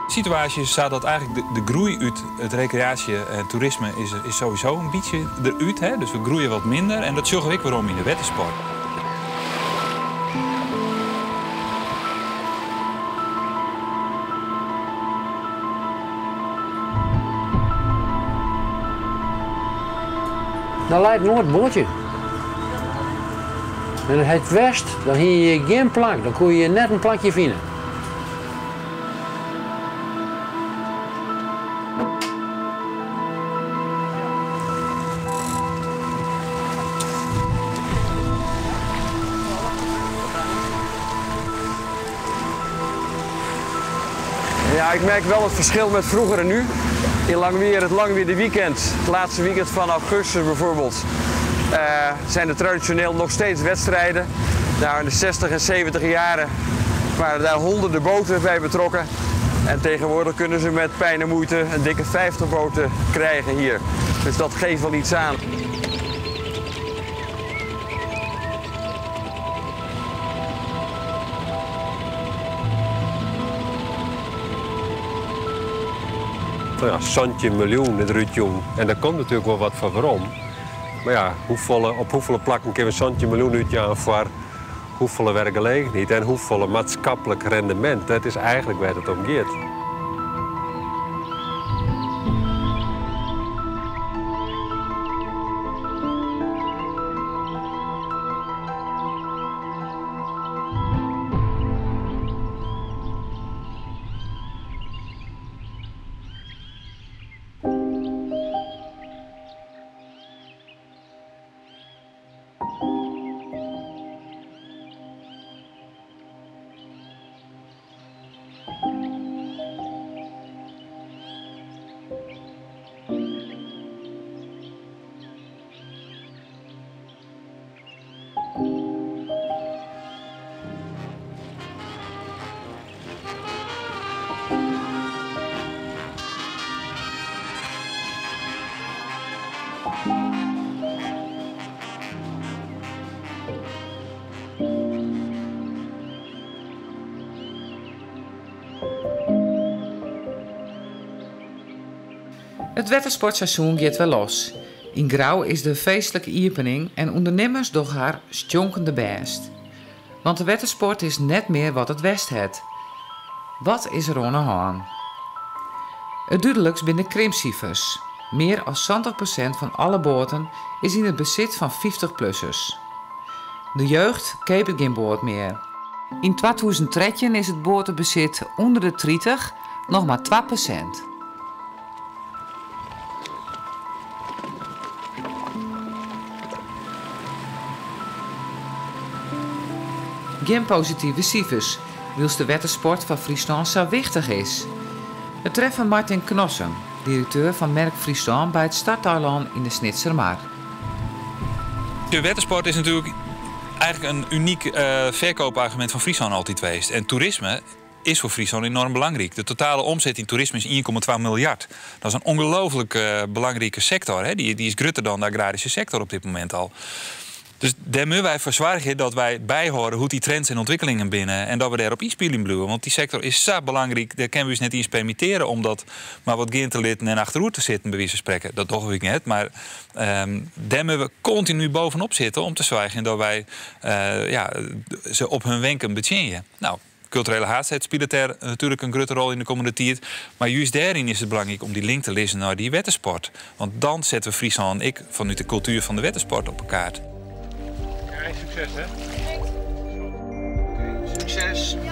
De situatie is zo dat eigenlijk de groei uit het recreatie en toerisme is sowieso een beetje eruit. Hè? Dus we groeien wat minder en dat zorgen ik waarom in de watersport. Dan lijkt nooit bootje. En het west, dan heb je geen plank, dan kun je net een plankje vinden. Ja, ik merk wel het verschil met vroeger en nu. In Langweer, het Langweer weekend, het laatste weekend van augustus bijvoorbeeld, zijn er traditioneel nog steeds wedstrijden. Nou, in de 60 en 70 jaren waren daar honderden boten bij betrokken. En tegenwoordig kunnen ze met pijn en moeite een dikke 50 boten krijgen hier. Dus dat geeft wel iets aan. Ja, centje, miljoen, het ruutjoen. En daar komt natuurlijk wel wat van waarom. Maar ja, op hoeveel plakken kunnen we een centje, miljoen uitjaan voor hoeveel werkgelegenheid en hoeveel maatschappelijk rendement. Dat is eigenlijk waar het om gaat. Het watersportseizoen gaat wel los. In Grauw is de feestelijke opening en ondernemers doen haar stjonkende best. Want de watersport is net meer wat het West het. Wat is er aan de hand? Het duidelijkst binnen krimpcijfers. Meer dan 70% van alle boten is in het bezit van 50-plussers. De jeugd keept geen boot meer. In 2013 is het botenbezit onder de 30 nog maar 2%. Geen positieve cijfers, wils de watersport van Friesland zo wichtig is. We treffen Martin Knossen, directeur van Merk Friesland bij het Stadeiland in de Snitsermaar. De watersport is natuurlijk eigenlijk een uniek verkoopargument van Friesland altijd geweest. En toerisme is voor Friesland enorm belangrijk. De totale omzet in toerisme is 1,2 miljard. Dat is een ongelooflijk belangrijke sector. Hè? Die is groter dan de agrarische sector op dit moment al. Dus daar moeten wij voor zorgen dat wij bijhoren hoe die trends en ontwikkelingen binnen. En dat we daar op inspelen blijven. Want die sector is zo belangrijk. Daar kunnen we ons net eens permitteren om dat maar wat geen te litten en achterover te zitten, bij wijze van spreken. Dat doen we niet. Maar daar moeten we continu bovenop zitten om te zorgen dat wij ze op hun wenken bedienen. Nou, culturele haatsheid speelt daar natuurlijk een grote rol in de komende tijd. Maar juist daarin is het belangrijk om die link te lezen naar die watersport. Want dan zetten we Friesland en ik vanuit de cultuur van de watersport op elkaar. Succes, hè? Succes. Ja.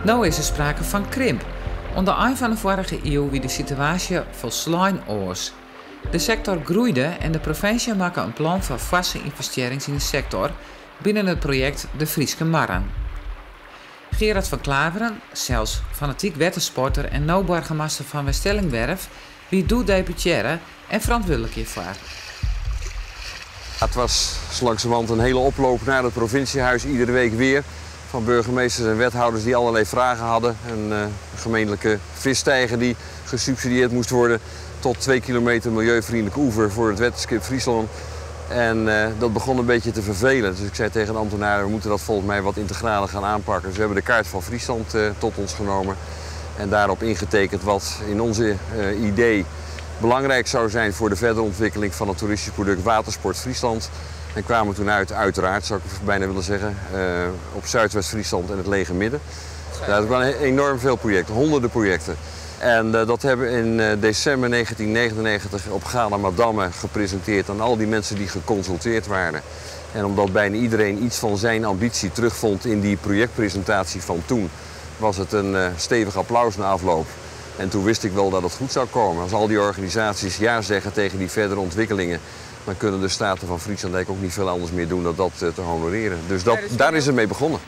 Nou is er sprake van krimp. Onder eind van de vorige eeuw wie de situatie volslijn oors. De sector groeide en de provincie maakte een plan voor vaste investeringen in de sector binnen het project De Frieske Marren. Gerard van Klaveren, zelfs fanatiek watersporter en no-burgemeester van Westellingwerf, wie doet deputeren en verantwoordelijk hiervoor. Het was langzamerhand een hele oploop naar het provinciehuis, iedere week weer. Van burgemeesters en wethouders die allerlei vragen hadden. Een gemeentelijke visstijger die gesubsidieerd moest worden. tot 2 kilometer milieuvriendelijke oever voor het Wetterskip Friesland. En dat begon een beetje te vervelen. Dus ik zei tegen de ambtenaren, we moeten dat volgens mij wat integraler gaan aanpakken. Dus we hebben de kaart van Friesland tot ons genomen. En daarop ingetekend wat in onze idee belangrijk zou zijn voor de verdere ontwikkeling van het toeristisch product Watersport Friesland. En kwamen toen uit, uiteraard zou ik bijna willen zeggen, op Zuidwest-Friesland en het Lege Midden. Dat waren enorm veel projecten, honderden projecten. En dat hebben we in december 1999 op Gala Madame gepresenteerd aan al die mensen die geconsulteerd waren. En omdat bijna iedereen iets van zijn ambitie terugvond in die projectpresentatie van toen, was het een stevig applaus na afloop. En toen wist ik wel dat het goed zou komen. Als al die organisaties ja zeggen tegen die verdere ontwikkelingen, dan kunnen de Staten van Friesland ook niet veel anders meer doen dan dat te honoreren. Dus daar is het mee begonnen.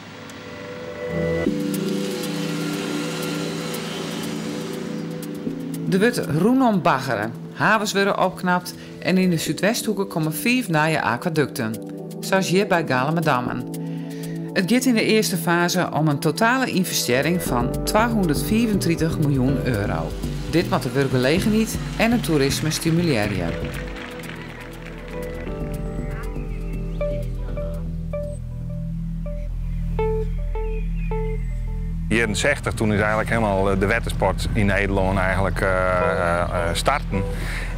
Er wordt roenom baggeren, havens worden opknapt en in de Zuidwesthoeken komen 5 nieuwe aquaducten. Zoals hier bij Galemadammen. Het gaat in de eerste fase om een totale investering van 234 miljoen euro. Dit moet de werkgelegenheid en het toerisme stimuleren. In 60 toen is eigenlijk helemaal de wettersport in Nederland eigenlijk starten.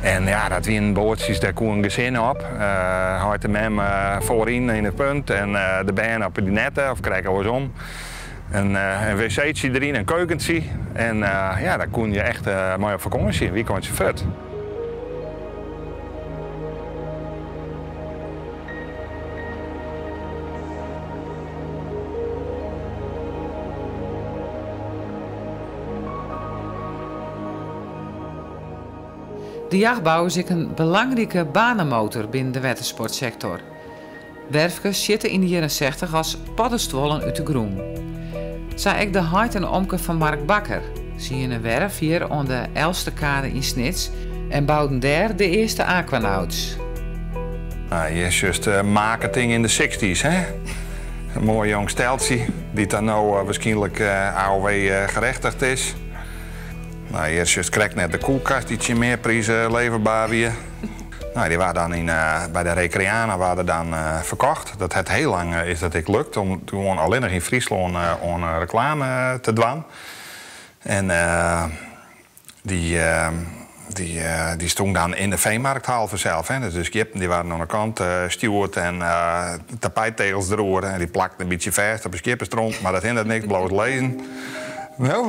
En ja, dat waren bootjes, daar kon een gezin op. Had de mem voorin in het punt en de baan op die netten, of krijg we eens om. Een wc'tje erin, een keukentje. En ja, daar kon je echt mooi op vakantie. Wie kon je vet? De jachtbouw is ook een belangrijke banenmotor binnen de watersportsector. Werfkes zitten in de jaren 60 als paddenstoelen uit de groen. Zij ik de Heid en Omke van Mark Bakker. Zie je een werf hier aan de Elsterkade in Snits en bouwden daar de eerste aquanauts. Je is juist marketing in de 60's, hè? Een mooi jong steltje die dan nou waarschijnlijk AOW gerechtigd is. Nou, eerst kreeg net de koelkast die meer prijzen leverbaar weer. Nou, die waren dan bij de Recreana verkocht. Dat het heel lang is dat ik lukt om gewoon alleen nog in Friesland aan reclame te doen. En die stond dan in de veemarkthal vanzelf. Hè. Dus de skippen die waren aan de kant stuurd en tapijttegels erover. En die plakten een beetje vast op een skippenstront, maar dat hindert niks, bloot lezen. Nou.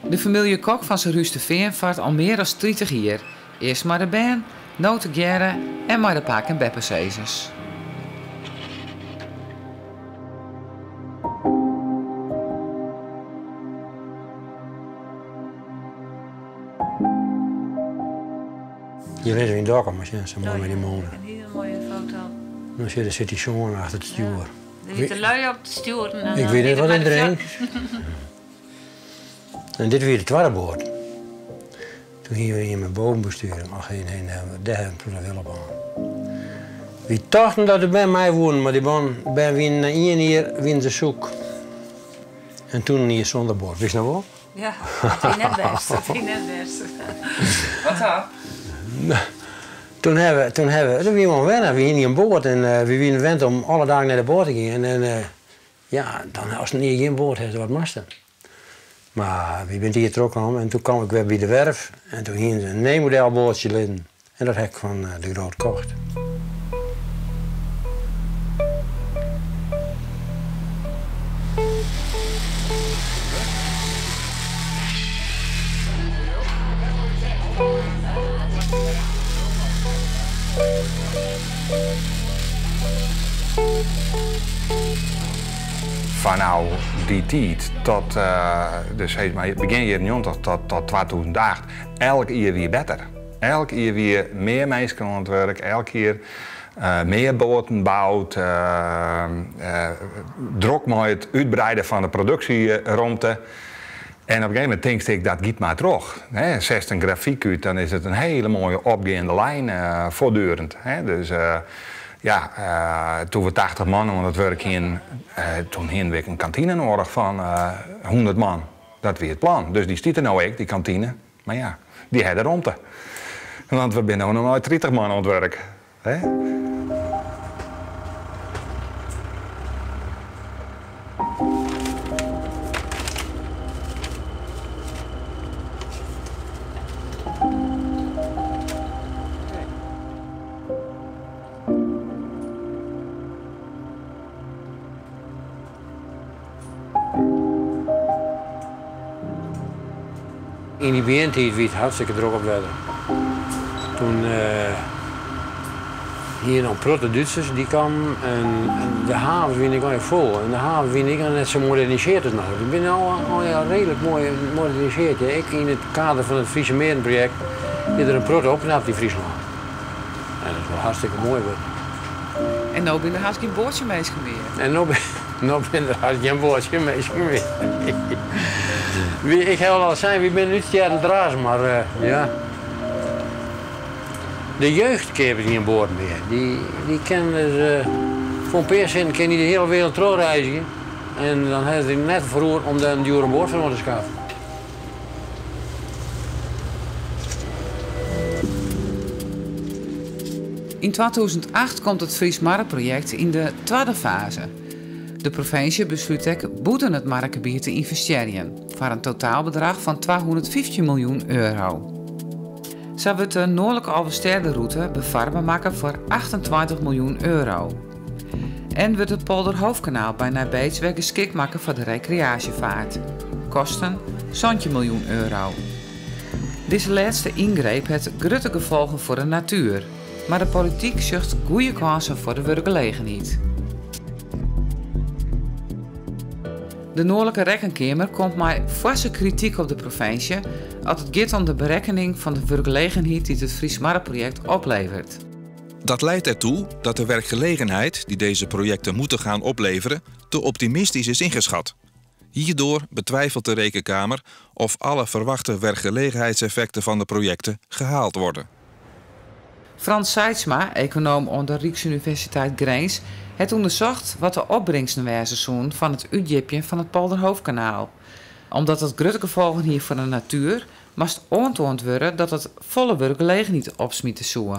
De familie Kok van zijn Ruus de Veen vaart al meer dan 30 jaar. Eerst maar de baan, nou de gerre en maar de paak en beppersezers. Je weet in Dokkum, als je zo mooi met die molen. Een hele mooie foto. Dan zit die jongen achter het stuur. Er zit een lui op het stuur. Ik weet niet wat in erin. En dit weer de twarreboord. Toen gingen we hier met bovenbesturen. Ach, daar hebben we toen wel op aan. We dachten dat de bij mij woonde, maar die ben we na 1 jaar winnen zoek. En toen hier zonder boord. Wist je nou wel? Ja, dat vind ik net best. Dat vind ik net best. Wat dan? Toen hebben we gewoon wennen. We gingen hier aan boord en we waren gewend om alle dagen naar de boord te gaan. En ja, dan als je niet geen boord hebt, wat moest dan? Maar we zijn hier terug aan en toen kwam ik weer bij de werf en toen gingen ze een neemodelbootje liggen. En dat heb ik van de Groot gekocht. Van nou die tijd tot dus begin jaren 90 tot 2008, elk jaar weer beter. Elk jaar weer meer mensen aan het werk, elk keer meer boten bouwt, druk met het uitbreiden van de productieruimte. En op een gegeven moment denk ik, dat gaat maar terug. Zet een grafiek uit, dan is het een hele mooie opgaande lijn voortdurend. Dus toen we 80 man aan het werk in, toen hadden we een kantine nodig van 100 man. Dat was het plan. Dus die stiet er nou ook, die kantine. Maar ja, die hadden romte. Want we zijn nu nog maar 30 man aan het werk. In die begintijd was het hartstikke druk op wetter. Toen hier nog protte Duitsers die kwamen en de haven vind ik al vol. En de haven vind ik net zo moderniseerd als nog. Ik ben al redelijk mooi gemoderniseerd. Ik in het kader van het Friese Merenproject is er een protte opknapt in Friesland. En dat is wel hartstikke mooi. En nu ben je haast geen boordje meegemeerd. En nu ben er haast geen boordje meegemeerd. Ik heb al zijn, we zijn nu aan het drazen, maar ja. De jeugd hebben geen boord meer. Die kennen dus, voor een paar cent kan die de hele wereld terugreizen. En dan hebben ze net verroerd om daar een dure boord van te schaffen. In 2008 komt het Fries Marreproject in de tweede fase. De provincie besluit boeten het markgebied te investeren voor een totaalbedrag van 250 miljoen euro. Zo wordt de noordelijke Alversterderoute bevaarbaar maken voor 28 miljoen euro. En wordt het Polderhoofdkanaal bij Nijbeets geschikt maken voor de recreatievaart. Kosten 70 miljoen euro. Deze laatste ingreep heeft grote gevolgen voor de natuur, maar de politiek zoekt goede kansen voor de werkgelegenheid. De Noordelijke Rekenkamer komt met forse kritiek op de provincie als het gaat om de berekening van de werkgelegenheid die het Fries Marreproject oplevert. Dat leidt ertoe dat de werkgelegenheid die deze projecten moeten gaan opleveren te optimistisch is ingeschat. Hierdoor betwijfelt de Rekenkamer of alle verwachte werkgelegenheidseffecten van de projecten gehaald worden. Frans Seidsma, econoom aan de Rijksuniversiteit Grains, heeft onderzocht wat de opbrengsten wezen zoen van het uitdiepen van het Polderhoofdkanaal. Omdat het grote gevolgen hier voor de natuur, moest aantoond worden dat het volle werkgelegenheid opsmieten zoen.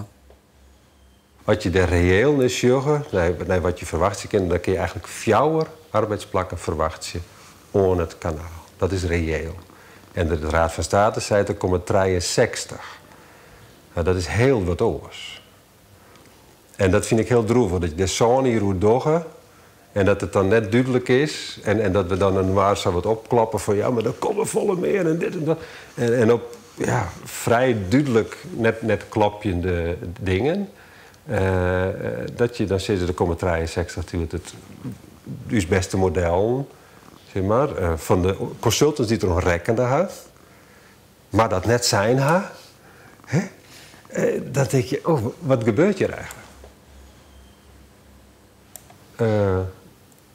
Wat je er reëel is, Jurgen, nee, wat je verwacht, dan kun je eigenlijk 4 arbeidsplakken verwachten aan het kanaal. Dat is reëel. En de Raad van State zei er komen 63. Nou, dat is heel wat anders. En dat vind ik heel droevig, dat je de zon hier moet doggen en dat het dan net duidelijk is en dat we dan een waar wat opklappen van ja, maar er komen volle meer en dit en dat. En op vrij duidelijk net klapjende dingen. Dat je dan zit er komen 63 het is beste model, zeg maar, van de consultants die er nog rekkende had, maar dat net zijn ha. Dan denk je, oh, wat gebeurt hier eigenlijk?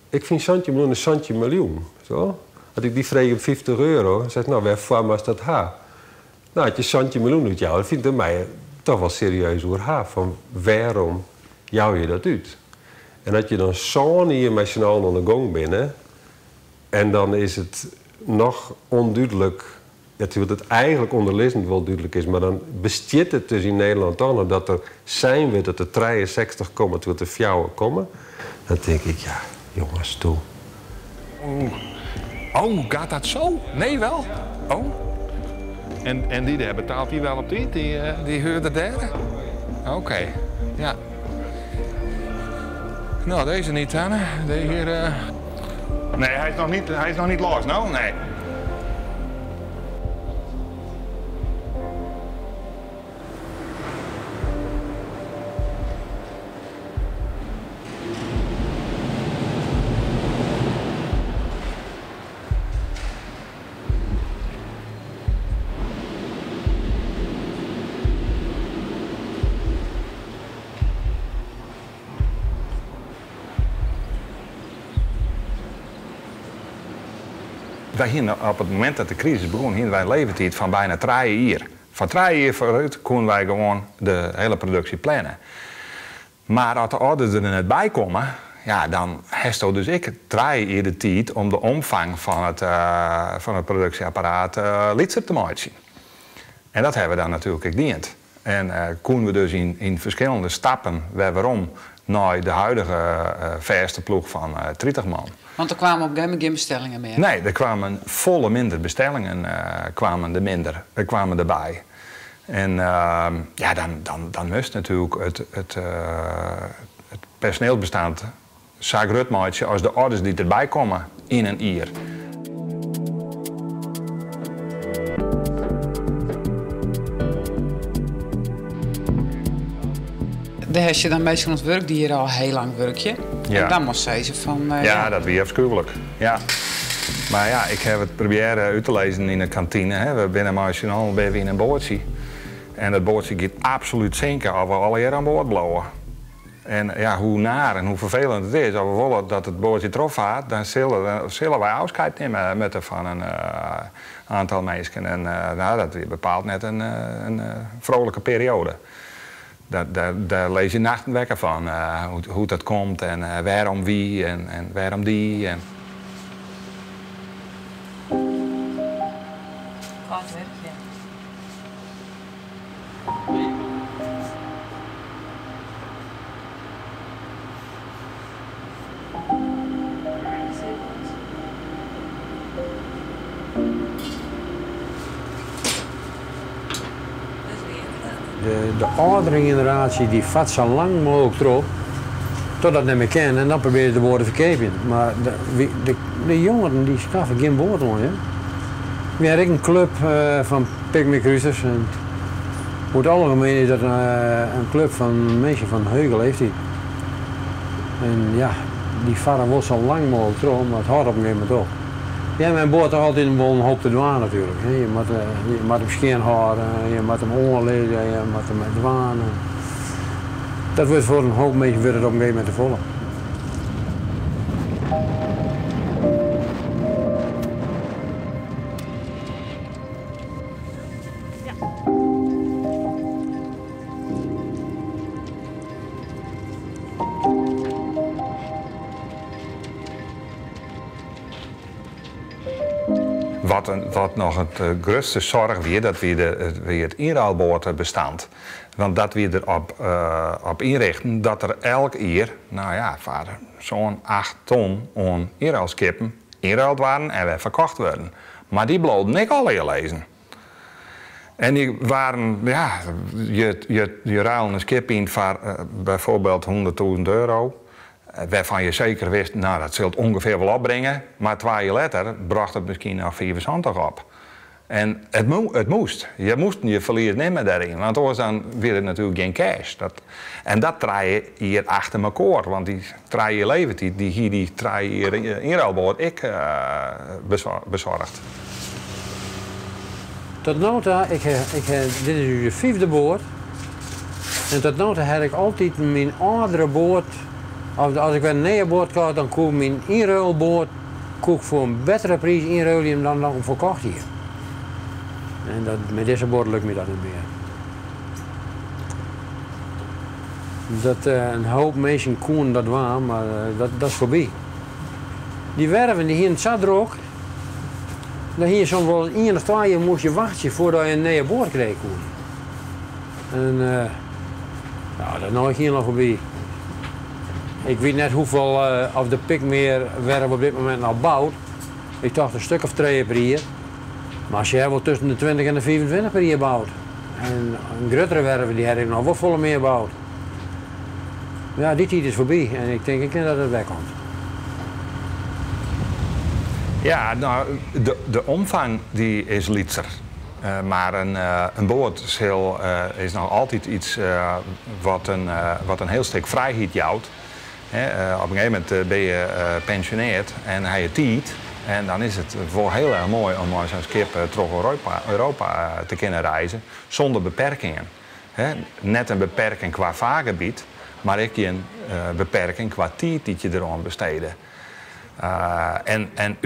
Ik vind Santje miljoen een Santje miljoen. Zo? Had ik die vreeg op 50 euro, dan zeg ik, nou, waarvoor was dat ha? Nou, had je Santje miljoen uit jou, dat vind ik mij toch wel serieus over ha. Van waarom jou je dat uit? En dat je dan zo hier met z'n allen aan de gang binnen, en dan is het nog onduidelijk. Terwijl het eigenlijk onderliggend wel duidelijk is, maar dan bestiert het dus in Nederland toch nog dat er zijn we dat er 63 komen tot de 4 komen. Dan denk ik, ja, jongens, toe. Oh, gaat dat zo? Nee, wel? Oh. En die daar betaalt hij wel op die huurder derde? Oké, ja. Nou, deze niet, hè? Deze hier... Nee, hij is nog niet los, nou? Nee. wij gingen op het moment dat de crisis begon, gingen wij een leeftijd van bijna 3 jaar. Van 3 jaar vooruit konden wij gewoon de hele productie plannen. Maar als de orders er net bij komen, ja, dan heeft dus ik 3 jaar de tijd om de omvang van het productieapparaat lichter te maken. En dat hebben we dan natuurlijk ook gediend. En konden we dus in verschillende stappen waarom naar de huidige verste ploeg van 30 man. Want er kwamen op een gegeven moment geen bestellingen meer? Nee, er kwamen volle minder bestellingen er kwamen erbij. En ja, dan moest natuurlijk het personeelsbestand zo groot maken als de orders die erbij komen in een jaar. Daar heb je dan meestal het werk die hier al heel lang werkje. Ja. En dan moest ze van... ja, dat was afschuwelijk. Ja. Maar ja, ik heb het proberen uit te lezen in de kantine. Hè. We binnen Marcional ben we in een bootje. En dat bootje gaat absoluut zinken als we alle jaar aan boord blowen. En ja, hoe naar en hoe vervelend het is, als we willen dat het bootje trof gaat, dan zullen wij afscheid nemen met van een aantal mensen. En nou, dat bepaalt net een vrolijke periode. Daar lees je nachten wekker van, hoe dat komt en waarom wie en waarom die. En... Hard werk, ja. De oudere generatie die vat zo lang mogelijk erop, totdat het niet meer kan en dan probeer je de woorden verkepen. Maar de jongeren die schaffen geen woord aan. Ja. We hebben een club van Pygmy Cruisers. En voor het algemeen is dat een club van mensen van Heugel heeft die. En ja, die varen wel zo lang mogelijk erop, maar het houdt op een gegeven moment op. Ja, mijn boot toch altijd een hoop te dwaan natuurlijk. Je moet hem scheen houden, je moet hem onlezen, je moet hem dwaan. Dat wordt voor een hoop mensen op een gegeven moment te volgen. Wat nog het grootste zorg weer, dat weer het inruilboordenbestand. Want dat we erop inrichten dat er elk jaar, nou ja, zo'n 8 ton aan inruilskippen inruild waren en weer verkocht werden. Maar die bloden niet alle lezen. En die waren, ja, je ruilt een skip in voor bijvoorbeeld €100.000. Waarvan je zeker wist, nou dat zult ongeveer wel opbrengen. Maar 2 jaar later bracht het misschien nog 74 op. En het moest. Je moest je verlies nemen daarin. Want anders dan weer het natuurlijk geen cash. En dat draai je hier achter elkaar. Want die 3 jaar leeftijd, die 3 jaar inruilboord, ik bezorgd. Tot nota, dit is de 5e boord. En tot nota heb ik altijd mijn andere boord. Als ik weer een nieuwe boord ga, dan koop ik mijn inruilboord voor een betere prijs inruilen dan ik hem verkocht hier. En met deze boord lukt me dat niet meer. Dat een hoop mensen konden dat waren, maar dat is voorbij. Die werven die hier zo droog, dat hier soms wel 1 of 2 jaar moest je wachten voordat je een nieuwe boord kreeg. En nou, dat is nog hier nog voorbij. Ik weet net hoeveel of de Pygmy werven op dit moment al bouwt. Ik dacht een stuk of 3 per jaar. Maar als je wel tussen de 20 en de 25 per jaar bouwt. En een grotere werven die heb ik nog wel volle meer bouwt. Ja, die tijd is voorbij en ik denk dat het wegkomt. Ja, nou, de omvang die is lichter. Maar een boot is nog altijd iets wat een heel stuk vrijheid jouwt. Op een gegeven moment ben je pensioneerd en heb je tijd. En dan is het wel heel erg mooi om zo'n skip terug Europa te kunnen reizen zonder beperkingen. Net een beperking qua vaargebied, maar ook een beperking qua tijd die je eraan besteden. En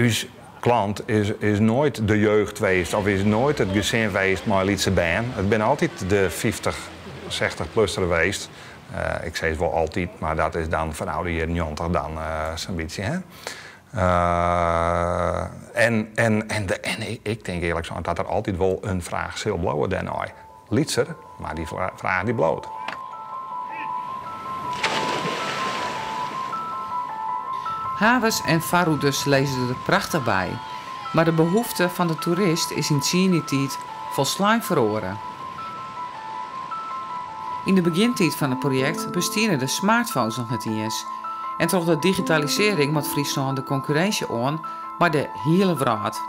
klant is nooit de jeugd geweest of is nooit het gezin geweest met Lietse baan. Het ben altijd de 50, 60-plusser geweest. Ik zeg het wel altijd, maar dat is dan van oude jaren 90 dan zo'n beetje. Hè? Ik denk eerlijk zo dat er altijd wel een vraag zal blowen daarna. Lietser, maar die vraag die bloot. Havens en varroeders lezen er prachtig bij. Maar de behoefte van de toerist is in Tjinitiet volslaan verloren. In de begintijd van het project bestierden de smartphones nog net eens. En door de digitalisering moet Friesland de concurrentie aan, maar de hele wereld.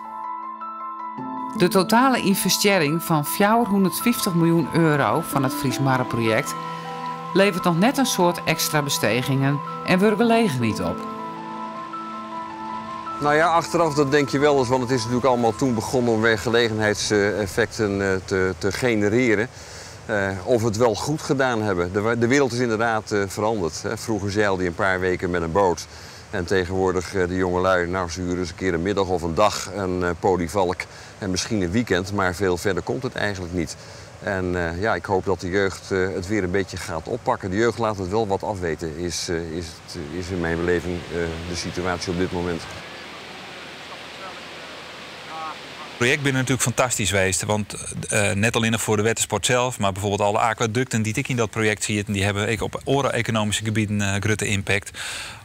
De totale investering van 450 miljoen euro van het Fries Marre-project levert nog net een soort extra bestijgingen en werkgelegen niet op. Nou ja, achteraf dat denk je wel eens, want het is natuurlijk allemaal toen begonnen om werkgelegenheidseffecten te genereren. Of we het wel goed gedaan hebben. De wereld is inderdaad veranderd. Vroeger zeilde je een paar weken met een boot. En tegenwoordig de jongelui, nou ze huren eens een keer een middag of een dag een polyvalk. En misschien een weekend, maar veel verder komt het eigenlijk niet. En ja, ik hoop dat de jeugd het weer een beetje gaat oppakken. De jeugd laat het wel wat afweten, is in mijn beleving de situatie op dit moment. Het project binnen natuurlijk fantastisch geweest. Want net alleen nog voor de watersport zelf, maar bijvoorbeeld alle aquaducten die ik in dat project zie, die hebben op economische gebieden grote impact.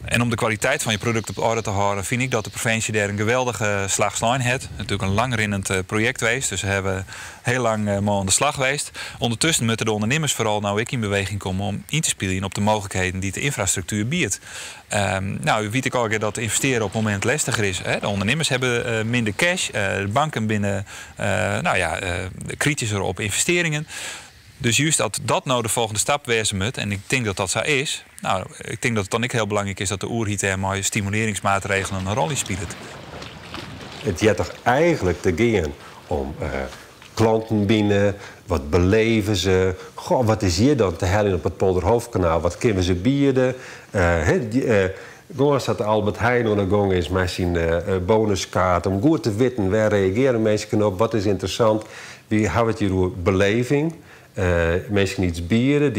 En om de kwaliteit van je product op orde te houden, vind ik dat de provincie daar een geweldige slag slaan heeft. Natuurlijk een langrinnend project geweest, dus we hebben heel lang aan de slag geweest. Ondertussen moeten de ondernemers vooral nou ik in beweging komen om in te spelen op de mogelijkheden die de infrastructuur biedt. Nou, weet ik al dat investeren op het moment lastiger is. Hè? De ondernemers hebben minder cash, de banken binnen kritischer op investeringen. Dus juist dat nou de volgende stap wezen moet, en ik denk dat dat zo is. Nou, ik denk dat het dan ook heel belangrijk is dat de oerhiet en mooie stimuleringsmaatregelen een rol in spelen. Het gaat toch eigenlijk te gaan om klanten binnen, wat beleven ze? Goh, wat is hier dan te halen op het Polderhoofdkanaal? Wat kunnen ze bieden? Gewoon dat Albert Heijn aan de gang is met zijn bonuskaart. Om goed te weten, waar reageren mensen op? Wat is interessant? Wie houdt het hier over beleving? Mensen iets bieden.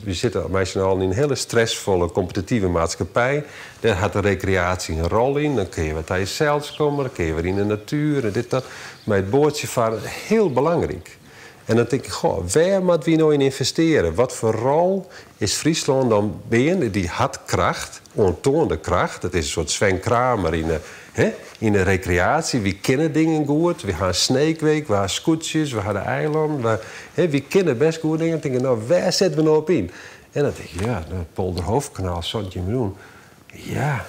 We zitten meestal al in een hele stressvolle, competitieve maatschappij. Daar had de recreatie een rol in. Dan kun je wat aan jezelf komen, dan kun je weer in de natuur en dit dat. Maar het bootje varen is heel belangrijk. En dan denk ik, goh, waar moeten we nou in investeren? Wat voor rol is Friesland dan binnen? Die had kracht, ontoonde kracht. Dat is een soort Sven Kramer in de recreatie. We kennen dingen goed. We gaan Sneekweek, we gaan scootjes, we gaan de eiland. We kennen best goed dingen. Dan denk ik, nou, waar zetten we nou op in? En dan denk ik, ja, het Polderhoofdkanaal, Santje Miljoen. Ja,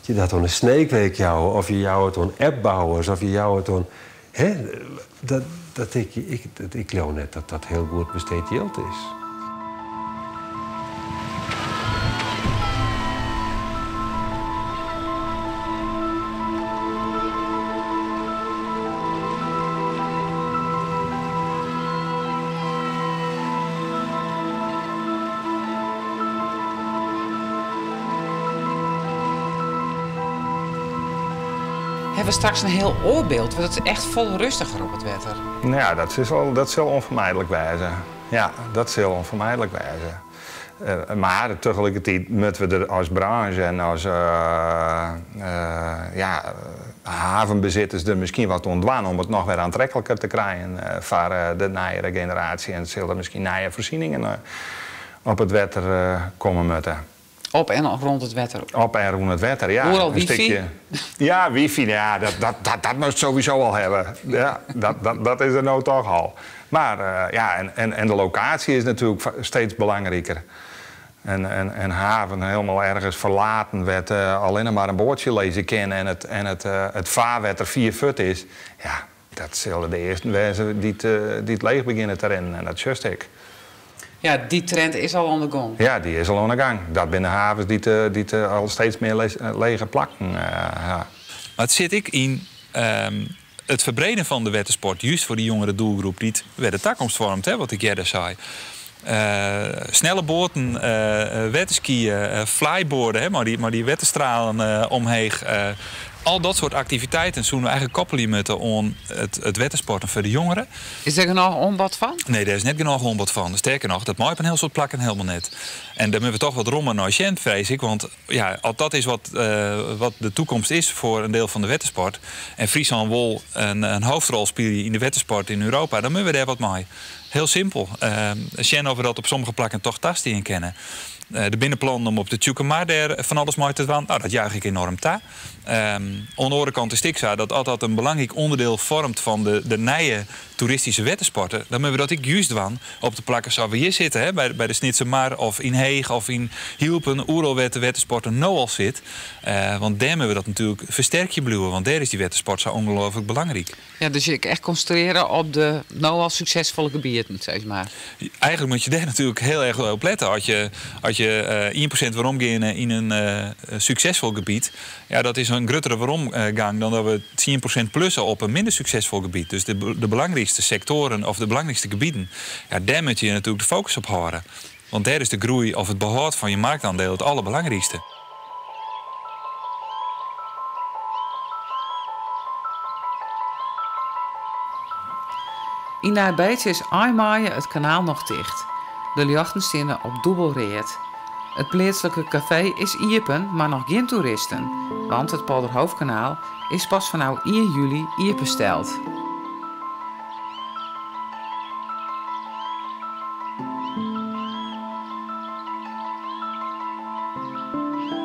je dat aan een Sneekweek jouwen, of je jouwt het aan appbouwers, of je jouwt het aan... Ik geloof net dat dat heel goed besteed geld is. Hebben we straks een heel oorbeeld? Want het is echt vol rustiger op het water. Nou ja, dat zal onvermijdelijk wijzen. Ja, dat zal onvermijdelijk wijzen. Maar tegelijkertijd moeten we er als branche en als havenbezitters er misschien wat ontdwan om het nog weer aantrekkelijker te krijgen voor de nieuwe generatie. En zullen misschien nieuwe voorzieningen op het water komen moeten. Op en rond het water? Op en rond het water, ja. Vooral wifi? Stukje, ja, wifi, ja, dat moet je sowieso al hebben. Ja, dat is er nou toch al. Maar en de locatie is natuurlijk steeds belangrijker. En haven helemaal ergens verlaten, werd alleen maar een boordje lezen kennen en het vaarwater 4 voet is. Ja, dat zullen de eerste wezen die het leeg beginnen te rennen. En dat just ik. Ja, die trend is al aan de gang. Ja, die is al aan de gang. Dat binnen havens die al steeds meer lege plakken. Ja. Maar het zit ik in het verbreden van de watersport, juist voor die jongere doelgroep die het weer de toekomst vormt, hè, wat ik eerder zei. Snelle boten, waterskiën, flyboarden, hè, maar die waterstralen omheen. al dat soort activiteiten zullen we eigenlijk koppelen moeten aan het wettersporten voor de jongeren. Is er genoeg onbod van? Nee, daar is net genoeg onbod van. Sterker nog, dat mag op een heel soort plakken helemaal net. En daar moeten we toch wat rommel naar Gent, vrees ik. Want ja, al dat is wat de toekomst is voor een deel van de wettersport. En Friesland wil een hoofdrol spelen in de wettersport in Europa. Dan moeten we daar wat mee. Heel simpel. Sjen over dat op sommige plakken toch tast in kennen. De binnenplannen om op de Tjukenmaar daar van alles mooi te doen. Nou, dat juich ik enorm ta. Aan de andere kant is het zo dat altijd een belangrijk onderdeel vormt van de nieuwe toeristische wettersporten. Dan moeten we dat ik juist doen op de plakken zoals we hier zitten. Hè, bij de Snitsermaar of in Heeg of in Hielpen. Oeral waar de wettersporten nou al zit. Want daar moeten we dat natuurlijk versterkje blijven. Want daar is die wettersport zo ongelooflijk belangrijk. Ja, dus je echt concentreren op de nou al succesvolle gebieden, zeg maar. Eigenlijk moet je daar natuurlijk heel erg op letten. Als je 1% waarom gaan in een succesvol gebied, ja, dat is een grotere waaromgang dan dat we 10% plussen op een minder succesvol gebied. Dus de belangrijkste sectoren of de belangrijkste gebieden, ja, daar moet je natuurlijk de focus op houden. Want daar is de groei of het behoud van je marktaandeel het allerbelangrijkste. In Nijbeets is Aimaaien het kanaal nog dicht. De jachten staan op dubbelreed. Het plaatselijke café is iepen, maar nog geen toeristen. Want het Polderhoofdkanaal is pas vanaf 1 juli iepensteld.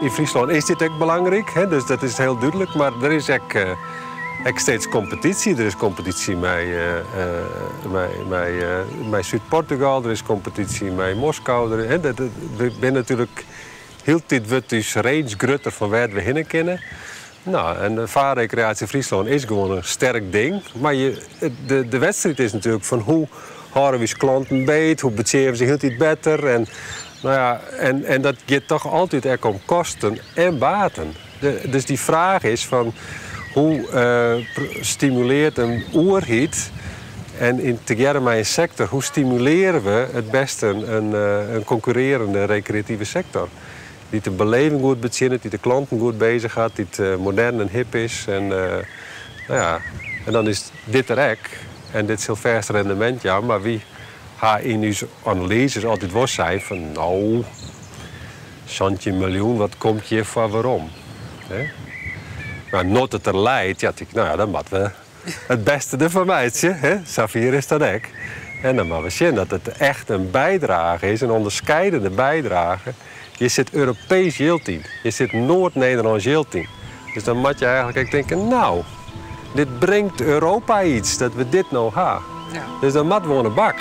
In Friesland is dit ook belangrijk, hè? Dus dat is heel duidelijk. Maar er is ook steeds competitie. Er is competitie met Zuid-Portugal, er is competitie met Moskou. We zijn natuurlijk heel tijd wordt dus range groter van waar we heen kennen. Nou, en de vaarrecreatie Friesland is gewoon een sterk ding. Maar de wedstrijd is natuurlijk van hoe houden we ons klanten beet, hoe bezeven ze heel tijd beter. En, nou ja, en dat gaat toch altijd er om kosten en baten. Dus die vraag is van hoe stimuleert een oerhiet en integreren met een sector, hoe stimuleren we het beste een concurrerende recreatieve sector? Die de beleving goed bezint, die de klanten goed bezig gaat, die modern en hip is. En, nou ja, en dan is dit er ook. En dit is heel verste rendement, ja, maar wie gaat in uw analyses altijd was zijn van nou, $1 miljoen, wat komt je voor waarom? He? Maar not het er leidt, ja, nou ja, dan moeten we het beste ervan meidje. Safir is dat ook. En dan moeten we zien dat het echt een bijdrage is, een onderscheidende bijdrage. Je zit Europees Jiltien, je zit Noord-Nederlands Jiltien. Dus dan moet je eigenlijk ook denken, nou, dit brengt Europa iets, dat we dit nou gaan. Ja. Dus dan moet we gewoon een bak.